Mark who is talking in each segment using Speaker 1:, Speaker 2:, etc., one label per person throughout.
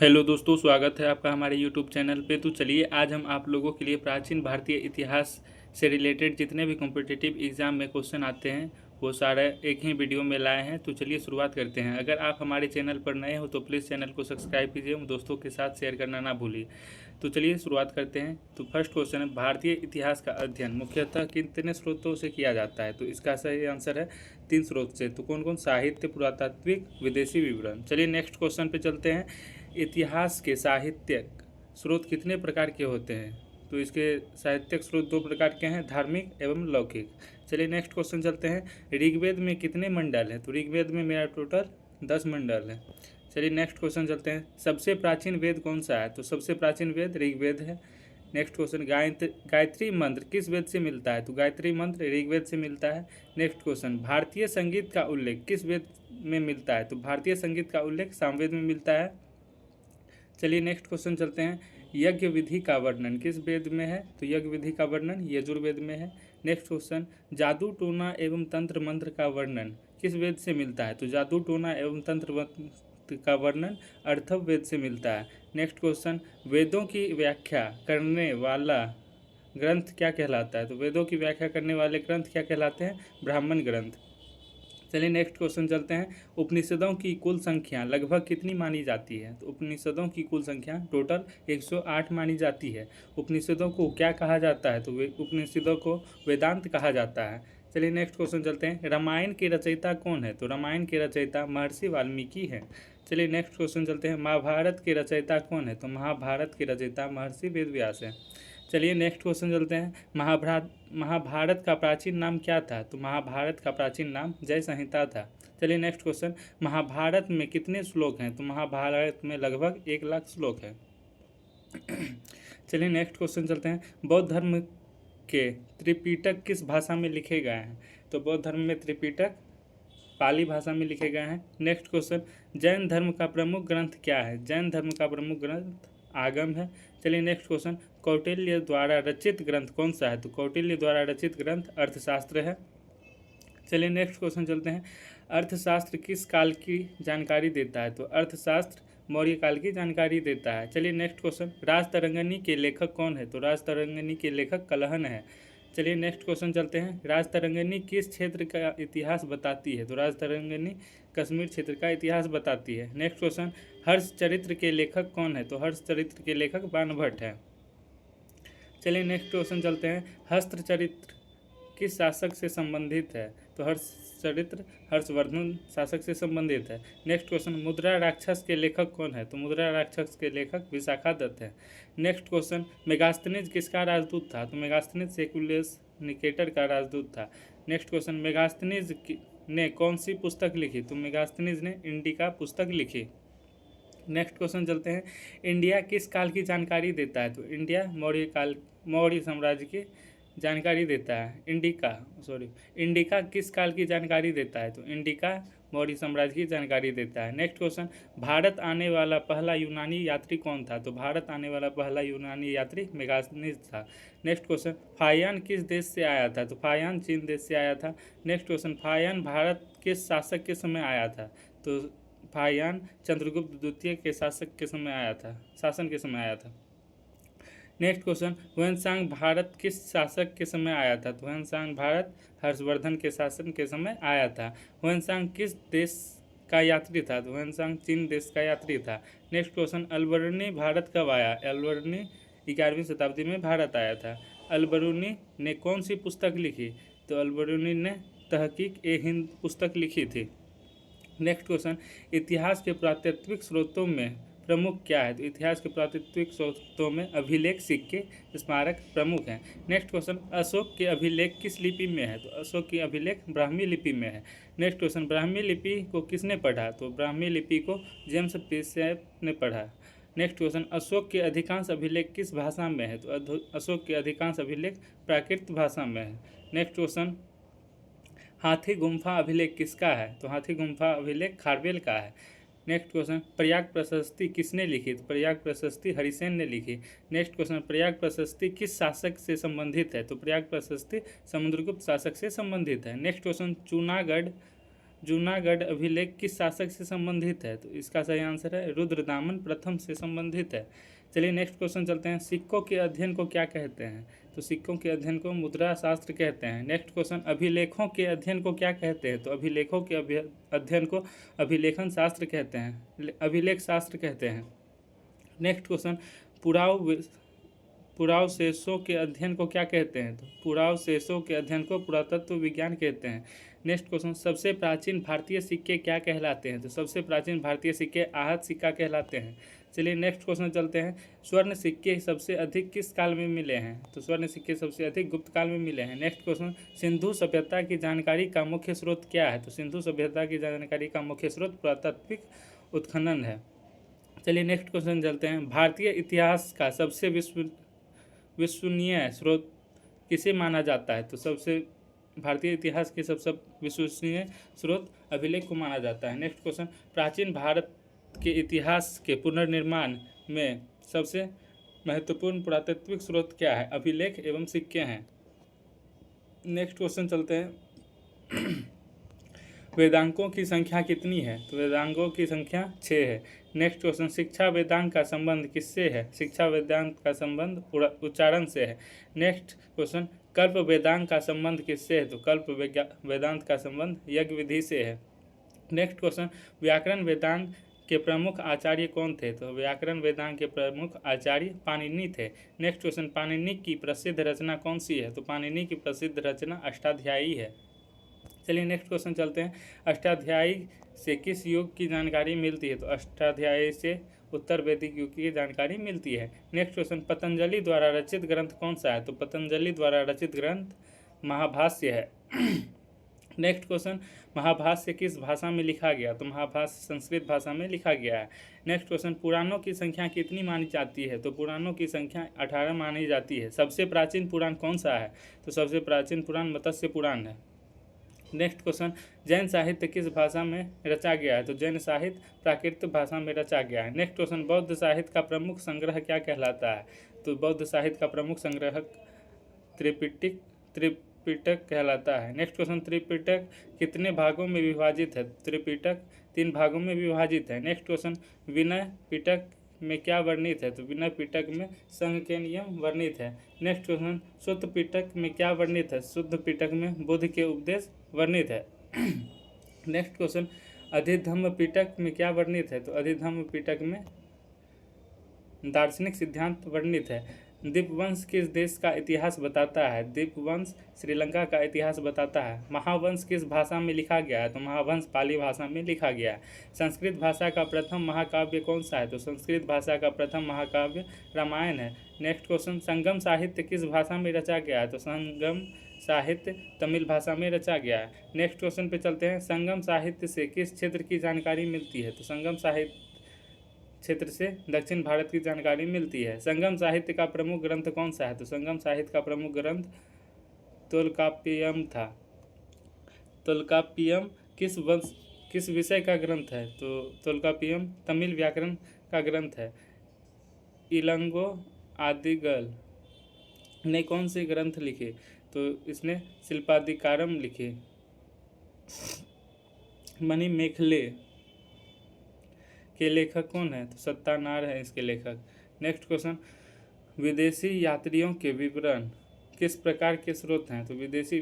Speaker 1: Hello दोस्तों, स्वागत है आपका हमारे यूट्यूब चैनल पे। तो चलिए आज हम आप लोगों के लिए प्राचीन भारतीय इतिहास से रिलेटेड जितने भी कॉम्पिटिटिव एग्ज़ाम में क्वेश्चन आते हैं वो सारे एक ही वीडियो में लाए हैं। तो चलिए शुरुआत करते हैं। अगर आप हमारे चैनल पर नए हो तो प्लीज़ चैनल को सब्सक्राइब कीजिए, दोस्तों के साथ शेयर करना ना भूलिए। तो चलिए शुरुआत करते हैं। तो फर्स्ट क्वेश्चन है, भारतीय इतिहास का अध्ययन मुख्यतः कितने स्रोतों से किया जाता है? तो इसका सही आंसर है 3 स्रोत से। तो कौन कौन? साहित्य, पुरातात्विक, विदेशी विवरण। चलिए नेक्स्ट क्वेश्चन पे चलते हैं। इतिहास के साहित्यिक स्रोत कितने प्रकार के होते हैं? तो इसके साहित्यिक स्रोत 2 प्रकार के हैं, धार्मिक एवं लौकिक। चलिए नेक्स्ट क्वेश्चन चलते हैं। ऋग्वेद में कितने मंडल हैं? तो ऋग्वेद में मेरा टोटल 10 मंडल है। चलिए नेक्स्ट क्वेश्चन चलते हैं। सबसे प्राचीन वेद कौन सा है? तो सबसे प्राचीन वेद ऋग्वेद है। नेक्स्ट क्वेश्चन, गायत्री मंत्र किस वेद से मिलता है? तो गायत्री मंत्र ऋग्वेद से मिलता है। नेक्स्ट क्वेश्चन, भारतीय संगीत का उल्लेख किस वेद में मिलता है? तो भारतीय संगीत का उल्लेख सामवेद में मिलता है। चलिए नेक्स्ट क्वेश्चन चलते हैं। यज्ञ विधि का वर्णन किस वेद में है? तो यज्ञ विधि का वर्णन यजुर्वेद में है। नेक्स्ट क्वेश्चन, जादू टोना एवं तंत्र मंत्र का वर्णन किस वेद से मिलता है? तो जादू टोना एवं तंत्र मंत्र का वर्णन अर्थववेद से मिलता है। नेक्स्ट क्वेश्चन, वेदों की व्याख्या करने वाला ग्रंथ क्या कहलाता है? तो वेदों की व्याख्या करने वाले ग्रंथ क्या कहलाते हैं? ब्राह्मण ग्रंथ। चलिए नेक्स्ट क्वेश्चन चलते हैं। उपनिषदों की कुल संख्या लगभग कितनी मानी जाती है? तो उपनिषदों की कुल संख्या टोटल 108 मानी जाती है। उपनिषदों को क्या कहा जाता है? तो उपनिषदों को वेदांत कहा जाता है। चलिए नेक्स्ट क्वेश्चन चलते हैं। रामायण के रचयिता कौन है? तो रामायण के रचयिता महर्षि वाल्मीकि है। चलिए नेक्स्ट क्वेश्चन चलते हैं। महाभारत के रचयिता कौन है? तो महाभारत के रचयिता महर्षि वेदव्यास है। चलिए नेक्स्ट क्वेश्चन चलते हैं। महाभारत का प्राचीन नाम क्या था? तो महाभारत का प्राचीन नाम जय संहिता था। चलिए नेक्स्ट क्वेश्चन, महाभारत में कितने श्लोक हैं? तो महाभारत में लगभग 1,00,000 श्लोक हैं। चलिए नेक्स्ट क्वेश्चन चलते हैं। बौद्ध धर्म के त्रिपिटक किस भाषा में लिखे गए हैं? तो बौद्ध धर्म में त्रिपिटक पाली भाषा में लिखे गए हैं। नेक्स्ट क्वेश्चन, जैन धर्म का प्रमुख ग्रंथ क्या है? जैन धर्म का प्रमुख ग्रंथ आगम है। चलिए नेक्स्ट क्वेश्चन, कौटिल्य द्वारा रचित ग्रंथ कौन सा है? तो कौटिल्य द्वारा रचित ग्रंथ अर्थशास्त्र है। चलिए नेक्स्ट क्वेश्चन चलते हैं। अर्थशास्त्र किस काल की जानकारी देता है? तो अर्थशास्त्र मौर्य काल की जानकारी देता है। चलिए नेक्स्ट क्वेश्चन, राजतरंगिणी के लेखक कौन है? तो राजतरंगिणी के लेखक कलहन है। चलिए नेक्स्ट क्वेश्चन चलते हैं। राजतरंगिणी किस क्षेत्र का इतिहास बताती है? तो राजतरंगिणी कश्मीर क्षेत्र का इतिहास बताती है। नेक्स्ट क्वेश्चन, हर्ष चरित्र के लेखक कौन है? तो हर्ष चरित्र के लेखक बाणभट्ट है। चलिए नेक्स्ट क्वेश्चन चलते हैं। हस्त्र चरित्र किस शासक से संबंधित है? तो हर्ष चरित्र हर्षवर्धन शासक से संबंधित है। नेक्स्ट क्वेश्चन, मुद्रा राक्षस के लेखक कौन है? तो मुद्रा राक्षस के लेखक विशाखादत्त है। नेक्स्ट क्वेश्चन, मेगास्थनीज किसका राजदूत था? तो मेगास्थनीज सेकुलस निकेटर का राजदूत था। नेक्स्ट क्वेश्चन, मेगास्थनीज ने कौन सी पुस्तक लिखी? तो मेगास्थनीज ने इंडिका पुस्तक लिखी। नेक्स्ट क्वेश्चन चलते हैं। इंडिया किस काल की जानकारी देता है? तो इंडिया मौर्य साम्राज्य की जानकारी देता है। इंडिका किस काल की जानकारी देता है? तो इंडिका मौर्य साम्राज्य की जानकारी देता है। नेक्स्ट क्वेश्चन, भारत आने वाला पहला यूनानी यात्री कौन था? तो भारत आने वाला पहला यूनानी यात्री मेगास्थनीज था। नेक्स्ट क्वेश्चन, फाहियान किस देश से आया था? तो फाहियान चीन देश से आया था। नेक्स्ट क्वेश्चन, फाहियान भारत किस शासक के समय आया था? तो फाहियान चंद्रगुप्त द्वितीय के शासन के समय आया था। नेक्स्ट क्वेश्चन, ह्वेनसांग भारत किस शासक के समय आया था? तो ह्वेनसांग भारत हर्षवर्धन के शासन के समय आया था। ह्वेनसांग किस देश का यात्री था? तो ह्वेनसांग चीन देश का यात्री था। नेक्स्ट क्वेश्चन, अलबरूनी भारत कब आया? अलबरूनी 11वीं शताब्दी में भारत आया था। अलबरूनी ने कौन सी पुस्तक लिखी? तो अलबरूनी ने तहकीक ए हिंद पुस्तक लिखी थी। नेक्स्ट क्वेश्चन, इतिहास के पुरातात्विक स्रोतों में प्रमुख क्या है? तो इतिहास के पुरातात्विक स्रोतों में अभिलेख, सिक्के, स्मारक प्रमुख हैं। नेक्स्ट क्वेश्चन, अशोक के अभिलेख किस लिपि में है? तो अशोक की अभिलेख ब्राह्मी लिपि में है। नेक्स्ट क्वेश्चन, ब्राह्मी लिपि को किसने पढ़ा? तो ब्राह्मी लिपि को जेम्स प्रिंसेप ने पढ़ा। नेक्स्ट क्वेश्चन, अशोक के अधिकांश अभिलेख किस भाषा में है? तो अशोक के अधिकांश अभिलेख प्राकृत भाषा में है। नेक्स्ट क्वेश्चन, हाथी गुम्फा अभिलेख किसका है? तो हाथी गुम्फा अभिलेख खारवेल का है। नेक्स्ट क्वेश्चन, प्रयाग प्रशस्ति किसने लिखी? तो प्रयाग प्रशस्ति हरिसेन ने लिखी। नेक्स्ट क्वेश्चन, प्रयाग प्रशस्ति किस शासक से संबंधित है? तो प्रयाग प्रशस्ति समुद्रगुप्त शासक से संबंधित है। नेक्स्ट क्वेश्चन, जूनागढ़ जूनागढ़ अभिलेख किस शासक से संबंधित है? तो इसका सही आंसर है रुद्रदामन प्रथम से संबंधित है। चलिए नेक्स्ट क्वेश्चन चलते हैं। सिक्कों के अध्ययन को क्या कहते हैं? तो सिक्कों के अध्ययन को मुद्रा शास्त्र कहते हैं। नेक्स्ट क्वेश्चन, अभिलेखों के अध्ययन को क्या कहते हैं? तो अभिलेखों के अध्ययन को अभिलेखन शास्त्र कहते हैं, अभिलेख शास्त्र कहते हैं। नेक्स्ट क्वेश्चन, पुरावशेषों के अध्ययन को क्या कहते हैं? तो पुरावशेषों के अध्ययन को पुरातत्व विज्ञान कहते हैं। नेक्स्ट क्वेश्चन, सबसे प्राचीन भारतीय सिक्के क्या कहलाते हैं? तो सबसे प्राचीन भारतीय सिक्के आहत सिक्का कहलाते हैं। चलिए नेक्स्ट क्वेश्चन चलते हैं। स्वर्ण सिक्के सबसे अधिक किस काल में मिले हैं? तो स्वर्ण सिक्के सबसे अधिक गुप्त काल में मिले हैं। नेक्स्ट क्वेश्चन, सिंधु सभ्यता की जानकारी का मुख्य स्रोत क्या है? तो सिंधु सभ्यता की जानकारी का मुख्य स्रोत पुरातात्विक उत्खनन है। चलिए नेक्स्ट क्वेश्चन चलते हैं। भारतीय इतिहास का सबसे विश्वसनीय स्रोत किसे माना जाता है? तो सबसे भारतीय इतिहास के सबसे विश्वसनीय स्रोत अभिलेख को माना जाता है। नेक्स्ट क्वेश्चन, प्राचीन भारत के इतिहास के पुनर्निर्माण में सबसे महत्वपूर्ण पुरातात्विक स्रोत क्या है? अभिलेख एवं सिक्के हैं। नेक्स्ट क्वेश्चन चलते हैं। वेदांगों की संख्या कितनी है? तो वेदांगों की संख्या 6 है। नेक्स्ट क्वेश्चन, शिक्षा वेदांग का संबंध किससे है? शिक्षा वेदांत का संबंध उच्चारण से है। नेक्स्ट क्वेश्चन, कल्प वेदांग का संबंध किससे है? तो कल्प वेदांत का संबंध यज्ञ विधि से है। नेक्स्ट क्वेश्चन, व्याकरण वेदांग के प्रमुख आचार्य कौन थे? तो व्याकरण वेदांग के प्रमुख आचार्य पाणिनि थे। नेक्स्ट क्वेश्चन, पाणिनि की प्रसिद्ध रचना कौन सी है? तो पाणिनि की प्रसिद्ध रचना अष्टाध्यायी है। चलिए नेक्स्ट क्वेश्चन चलते हैं। अष्टाध्यायी से किस युग की जानकारी मिलती है? तो अष्टाध्यायी से उत्तर वैदिक युग की जानकारी मिलती है। नेक्स्ट क्वेश्चन, पतंजलि द्वारा रचित ग्रंथ कौन सा है? तो पतंजलि द्वारा रचित ग्रंथ महाभाष्य है। नेक्स्ट क्वेश्चन, महाभाष्य किस भाषा में लिखा गया? तो महाभाष्य संस्कृत भाषा में लिखा गया है। नेक्स्ट क्वेश्चन, पुराणों की संख्या कितनी मानी जाती है? तो पुराणों की संख्या 18 मानी जाती है। सबसे प्राचीन पुराण कौन सा है? तो सबसे प्राचीन पुराण मत्स्य पुराण है। नेक्स्ट क्वेश्चन, जैन साहित्य किस भाषा में रचा गया है? तो जैन साहित्य प्राकृत भाषा में रचा गया है। नेक्स्ट क्वेश्चन, बौद्ध साहित्य का प्रमुख संग्रह क्या कहलाता है? तो बौद्ध साहित्य का प्रमुख संग्रह त्रिपिटक कहलाता है। नेक्स्ट क्वेश्चन, त्रिपिटक कितने भागों में विभाजित है? त्रिपिटक 3 भागों में विभाजित है। नेक्स्ट क्वेश्चन, विनय पिटक में क्या वर्णित है? तो विनय पिटक में संघ के नियम वर्णित है। नेक्स्ट क्वेश्चन, शुद्ध पिटक में क्या वर्णित है? शुद्ध पिटक में बुद्ध के उपदेश वर्णित है। नेक्स्ट क्वेश्चन, अधिधम्म पिटक में क्या वर्णित है? तो अधिधम्म पिटक में दार्शनिक सिद्धांत वर्णित है। दीपवंश किस देश का इतिहास बताता है? दीपवंश श्रीलंका का इतिहास बताता है। महावंश किस भाषा में लिखा गया है? तो महावंश पाली भाषा में लिखा गया है। संस्कृत भाषा का प्रथम महाकाव्य कौन सा है? तो संस्कृत भाषा का प्रथम महाकाव्य रामायण है। नेक्स्ट क्वेश्चन, संगम साहित्य किस भाषा में रचा गया है? तो संगम साहित्य तमिल भाषा में रचा गया है। नेक्स्ट क्वेश्चन पे चलते हैं। संगम साहित्य से किस क्षेत्र की जानकारी मिलती है? तो संगम साहित्य क्षेत्र से दक्षिण भारत की जानकारी मिलती है। संगम साहित्य का प्रमुख ग्रंथ कौन सा है? तो संगम साहित्य का प्रमुख ग्रंथ तोल्काप्पियम था। तोल्काप्पियम किस विषय का ग्रंथ है? तो तोल्काप्पियम तमिल व्याकरण का ग्रंथ है। इलंगो आदिगल ने कौन से ग्रंथ लिखे? तो इसने शिल्पादिकारम लिखे। मणिमेखले के लेखक कौन है? तो सत्तानार है इसके लेखक। नेक्स्ट क्वेश्चन, विदेशी यात्रियों के विवरण किस प्रकार के स्रोत हैं? तो विदेशी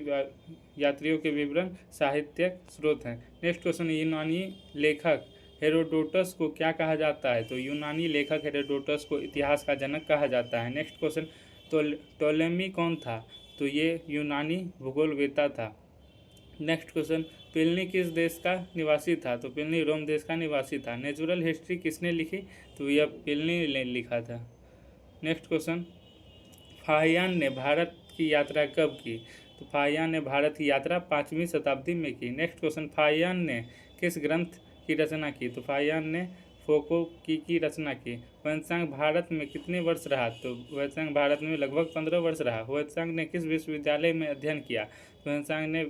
Speaker 1: यात्रियों के विवरण साहित्यिक स्रोत हैं। नेक्स्ट क्वेश्चन, यूनानी लेखक हेरोडोटस को क्या कहा जाता है? तो यूनानी लेखक हेरोडोटस को इतिहास का जनक कहा जाता है। नेक्स्ट क्वेश्चन, टोलेमी कौन था? तो ये यूनानी भूगोलवेत्ता था। नेक्स्ट क्वेश्चन, प्लिनी किस देश का निवासी था? तो प्लिनी रोम देश का निवासी था। नेचुरल हिस्ट्री किसने लिखी? तो यह प्लिनी ने लिखा था। नेक्स्ट क्वेश्चन, फाहियान ने भारत की यात्रा कब की? तो फाहियान ने भारत की यात्रा 5वीं शताब्दी में की। नेक्स्ट क्वेश्चन, फाहियान ने किस ग्रंथ की रचना की? तो फाहियान ने फोको की रचना की। ह्वेनसांग भारत में कितने वर्ष रहा? तो ह्वेनसांग भारत में लगभग 15 वर्ष रहा। ह्वेनसांग ने किस विश्वविद्यालय में अध्ययन किया? तो ह्वेनसांग ने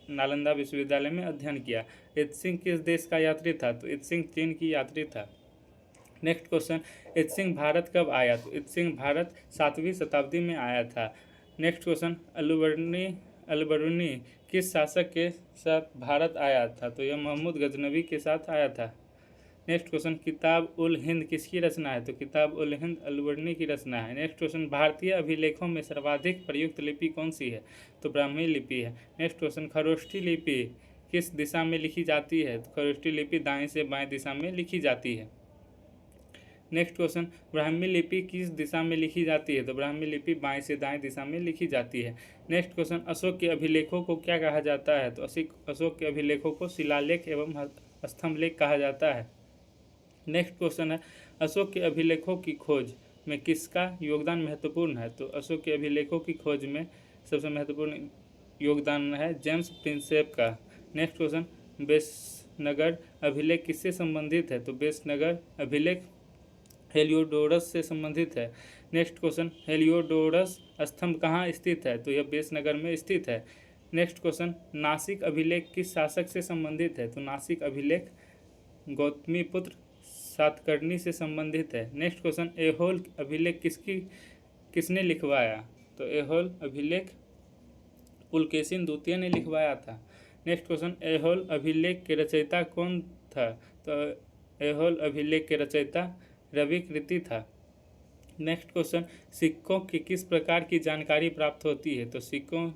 Speaker 1: नालंदा विश्वविद्यालय में अध्ययन किया। इत्सिंग किस देश का यात्री था? तो इत्सिंग चीन की यात्री था। नेक्स्ट क्वेश्चन, इत्सिंग भारत कब आया? तो इत्सिंग भारत 7वीं शताब्दी में आया था। नेक्स्ट क्वेश्चन, अलबरूनी किस शासक के साथ भारत आया था? तो यह महमूद गजनवी के साथ आया था। नेक्स्ट क्वेश्चन, किताब उल हिंद किसकी रचना है? तो किताब उल हिंद अलबरूनी की रचना है। नेक्स्ट क्वेश्चन, भारतीय अभिलेखों में सर्वाधिक प्रयुक्त लिपि कौन सी है? तो ब्राह्मी लिपि है। नेक्स्ट क्वेश्चन, खरोष्ठी लिपि किस दिशा में लिखी जाती है? तो खरोष्ठी लिपि दाएं से बाएं दिशा में लिखी जाती है। नेक्स्ट क्वेश्चन, ब्राह्मी लिपि किस दिशा में लिखी जाती है? तो ब्राह्मी लिपि बाएं से दाएं दिशा में लिखी जाती है। नेक्स्ट क्वेश्चन, अशोक के अभिलेखों को क्या कहा जाता है? तो अशोक के अभिलेखों को शिलालेख एवं स्तंभलेख कहा जाता है। नेक्स्ट क्वेश्चन है, अशोक के अभिलेखों की खोज में किसका योगदान महत्वपूर्ण है? तो अशोक के अभिलेखों की खोज में सबसे महत्वपूर्ण योगदान है जेम्स प्रिंसेप का। नेक्स्ट क्वेश्चन, बेसनगर अभिलेख किससे संबंधित है? तो बेसनगर अभिलेख हेलियोडोरस से संबंधित है। नेक्स्ट क्वेश्चन, हेलियोडोरस स्तंभ कहाँ स्थित है? तो यह बेसनगर में स्थित है। नेक्स्ट क्वेश्चन, नासिक अभिलेख किस शासक से संबंधित है? तो नासिक अभिलेख गौतमीपुत्र सातकर्णी से संबंधित है। नेक्स्ट क्वेश्चन, ऐहोल अभिलेख किसने लिखवाया? तो ऐहोल अभिलेख पुलकेशिन द्वितीय ने लिखवाया था। नेक्स्ट क्वेश्चन, ऐहोल अभिलेख के रचयिता कौन था? तो ऐहोल अभिलेख के रचयिता रविकृति था। नेक्स्ट क्वेश्चन, सिक्कों की किस प्रकार की जानकारी प्राप्त होती है? तो सिक्कों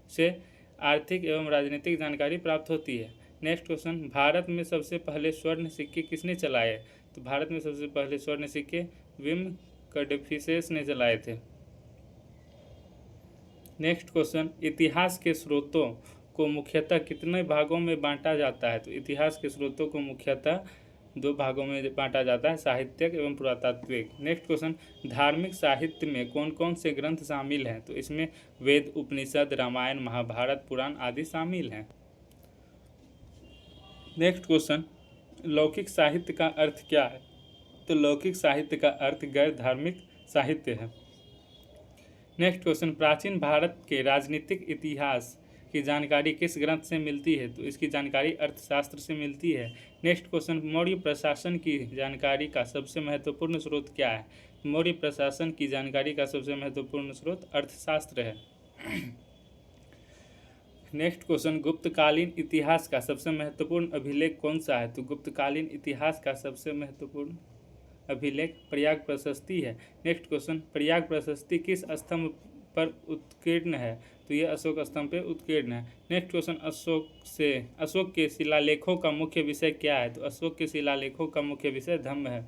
Speaker 1: से आर्थिक एवं राजनीतिक जानकारी प्राप्त होती है। नेक्स्ट क्वेश्चन, भारत में सबसे पहले स्वर्ण सिक्के किसने चलाए? तो भारत में सबसे पहले स्वर्ण सिक्के विम कैडफिसेस ने चलाए थे। नेक्स्ट क्वेश्चन, इतिहास के स्रोतों को मुख्यतः कितने भागों में बांटा जाता है? तो इतिहास के स्रोतों को मुख्यतः 2 भागों में बांटा जाता है, साहित्यिक एवं पुरातात्विक। नेक्स्ट क्वेश्चन, धार्मिक साहित्य में कौन कौन से ग्रंथ शामिल हैं? तो इसमें वेद, उपनिषद, रामायण, महाभारत, पुराण आदि शामिल हैं। नेक्स्ट क्वेश्चन, लौकिक साहित्य का अर्थ क्या है? तो लौकिक साहित्य का अर्थ गैर धार्मिक साहित्य है। नेक्स्ट क्वेश्चन, प्राचीन भारत के राजनीतिक इतिहास की जानकारी किस ग्रंथ से मिलती है? तो इसकी जानकारी अर्थशास्त्र से मिलती है। नेक्स्ट क्वेश्चन, मौर्य प्रशासन की जानकारी का सबसे महत्वपूर्ण स्रोत क्या है? मौर्य प्रशासन की जानकारी का सबसे महत्वपूर्ण स्रोत अर्थशास्त्र है। नेक्स्ट क्वेश्चन, गुप्तकालीन इतिहास का सबसे महत्वपूर्ण अभिलेख कौन सा है? तो गुप्तकालीन इतिहास का सबसे महत्वपूर्ण अभिलेख प्रयाग प्रशस्ति है। नेक्स्ट क्वेश्चन, प्रयाग प्रशस्ति किस स्तंभ पर उत्कीर्ण है? तो यह अशोक स्तंभ पर उत्कीर्ण है। नेक्स्ट क्वेश्चन, अशोक के शिलालेखों का मुख्य विषय क्या है? तो अशोक के शिलालेखों का मुख्य विषय धम्म है।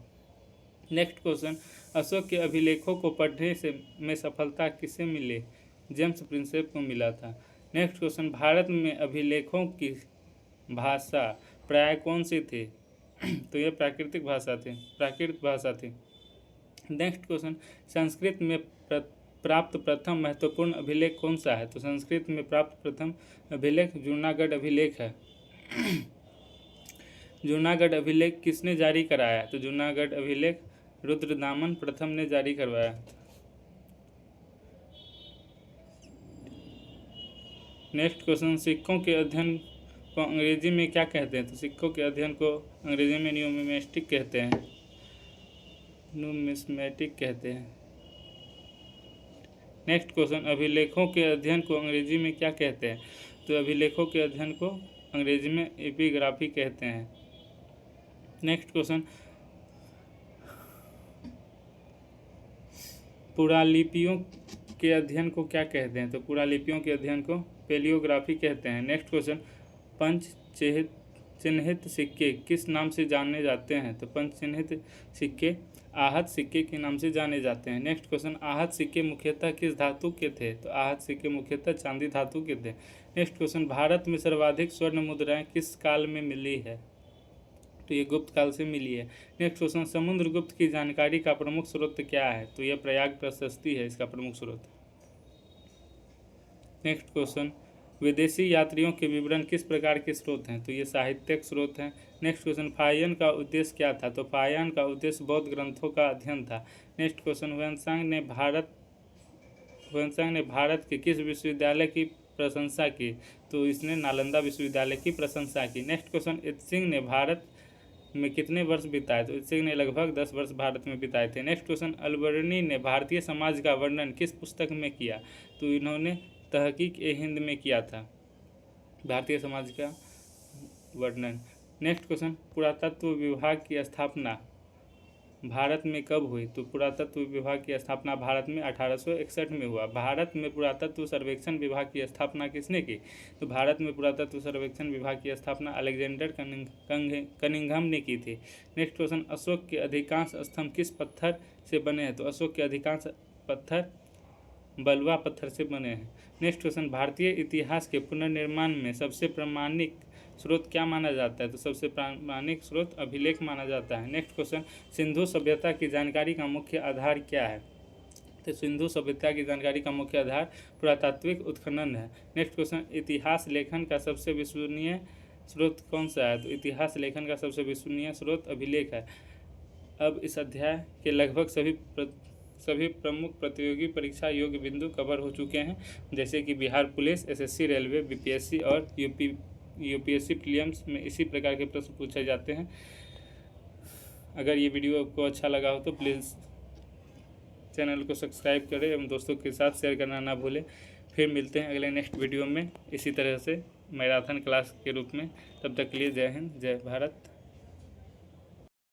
Speaker 1: नेक्स्ट क्वेश्चन, अशोक के अभिलेखों को पढ़ने में सफलता किसे मिली? जेम्स प्रिंसेप को मिला था। नेक्स्ट क्वेश्चन, भारत में अभिलेखों की भाषा प्राय कौन सी थी? तो यह प्राकृत भाषा थी। नेक्स्ट क्वेश्चन, संस्कृत में प्राप्त प्रथम महत्वपूर्ण अभिलेख कौन सा है? तो संस्कृत में प्राप्त प्रथम अभिलेख जूनागढ़ अभिलेख है। जूनागढ़ अभिलेख किसने जारी कराया? तो जूनागढ़ अभिलेख रुद्रदामन प्रथम ने जारी करवाया। नेक्स्ट क्वेश्चन, सिक्कों के अध्ययन को अंग्रेजी में क्या कहते हैं? तो सिक्कों के अध्ययन को अंग्रेजी में न्यूमिस्मेटिक कहते हैं। नेक्स्ट क्वेश्चन, अभिलेखों के अध्ययन को अंग्रेजी में क्या कहते हैं? तो अभिलेखों के अध्ययन को अंग्रेजी में एपिग्राफी कहते हैं। नेक्स्ट क्वेश्चन, पुरालिपियों के अध्ययन को क्या कहते हैं? तो पुरालिपियों के अध्ययन को पेलियोग्राफी कहते हैं। नेक्स्ट क्वेश्चन, पंच चिन्हित सिक्के किस नाम से जाने जाते हैं? तो पंच चिन्हित सिक्के आहत सिक्के के नाम से जाने जाते हैं। नेक्स्ट क्वेश्चन, आहत सिक्के मुख्यतः किस धातु के थे? तो आहत सिक्के मुख्यतः चांदी धातु के थे। नेक्स्ट क्वेश्चन, भारत में सर्वाधिक स्वर्ण मुद्राएं किस काल में मिली है? तो ये गुप्त काल से मिली है। नेक्स्ट क्वेश्चन, समुद्रगुप्त की जानकारी का प्रमुख स्रोत क्या है? तो यह प्रयाग प्रशस्ति है इसका प्रमुख स्रोत। नेक्स्ट क्वेश्चन, विदेशी यात्रियों के विवरण किस प्रकार के स्रोत हैं? तो ये साहित्यिक स्रोत हैं। नेक्स्ट क्वेश्चन, फायन का उद्देश्य क्या था? तो फायन का उद्देश्य बौद्ध ग्रंथों का अध्ययन था। नेक्स्ट क्वेश्चन, ह्वेनसांग ने भारत के किस विश्वविद्यालय की प्रशंसा की? तो इसने नालंदा विश्वविद्यालय की प्रशंसा की। नेक्स्ट क्वेश्चन, इत्सिंग ने भारत में कितने वर्ष बिताए? तो इत्सिंग ने लगभग 10 वर्ष भारत में बिताए थे। नेक्स्ट क्वेश्चन, अलबरूनी ने भारतीय समाज का वर्णन किस पुस्तक में किया? तो इन्होंने तहकीक ए हिंद में किया था? भारतीय समाज का वर्णन। नेक्स्ट क्वेश्चन, पुरातत्व विभाग की स्थापना भारत में कब हुई? तो पुरातत्व विभाग की स्थापना भारत में 1861 में हुआ। भारत में पुरातत्व सर्वेक्षण विभाग की स्थापना किसने की? तो भारत में पुरातत्व सर्वेक्षण विभाग की स्थापना अलेक्जेंडर कनिंघम ने की थी। नेक्स्ट क्वेश्चन, अशोक के अधिकांश स्तंभ किस पत्थर से बने हैं? तो अशोक के अधिकांश पत्थर बलुआ पत्थर से बने हैं। नेक्स्ट क्वेश्चन, भारतीय इतिहास के पुनर्निर्माण में सबसे प्रामाणिक स्रोत क्या माना जाता है? तो सबसे प्रामाणिक स्रोत अभिलेख माना जाता है। नेक्स्ट क्वेश्चन, सिंधु सभ्यता की जानकारी का मुख्य आधार क्या है? तो सिंधु सभ्यता की जानकारी का मुख्य आधार पुरातात्विक उत्खनन है। नेक्स्ट क्वेश्चन, इतिहास लेखन का सबसे विश्वसनीय स्रोत कौन सा है? तो इतिहास लेखन का सबसे विश्वसनीय स्रोत अभिलेख है। अब इस अध्याय के लगभग सभी प्रमुख प्रतियोगी परीक्षा योग्य बिंदु कवर हो चुके हैं, जैसे कि Bihar police, SSC, railway, BPSC और यूपीएससी प्रीलिम्स में इसी प्रकार के प्रश्न पूछे जाते हैं। अगर ये वीडियो आपको अच्छा लगा हो तो प्लीज़ चैनल को सब्सक्राइब करें एवं दोस्तों के साथ शेयर करना ना भूलें। फिर मिलते हैं अगले नेक्स्ट वीडियो में इसी तरह से मैराथन क्लास के रूप में। तब तक के लिए जय हिंद, जय भारत।